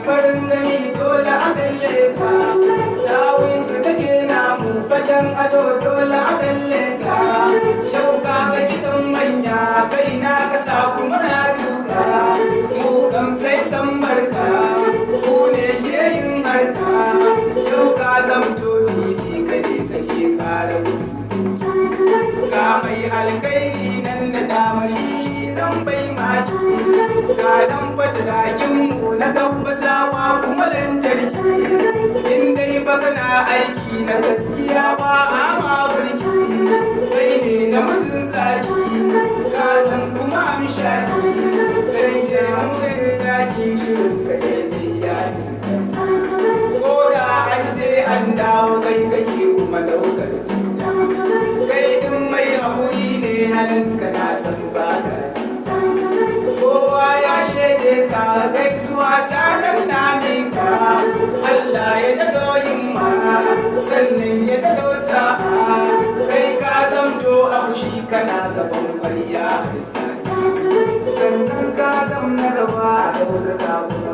farin gani dole a kalle ka. Dawi su kake namu fagen ado dole a kalle ka. Yau ka ga gidan manya kai na ka sa kuma na duka. Mu kam sai san barka ku ne ke yin harka. Yau ka zamto fili kake kara ga mai alkairi nan da damari zan bai maki. Ga dan fatirakin mu na gabbasawa kuma lantarki. In dai baka na aiki na gaskiya ba a ma burki. Kai ne na mutum zaki ka san kuma mishaki. Kai je mu kai zaki shirin ka ne yaki. Ko da an je an dawo kai kake kuma daukar cuta. Kai din mai haƙuri ne halinka na san baka. Kowa ya shaide ka gaisuwa ta nan na mika. Allah ya dado himma sannan ya dado sa'a. Kai ka zamto abu shi kana gaban ƙwarya sannan ka zam na gaba a ɗaukaka.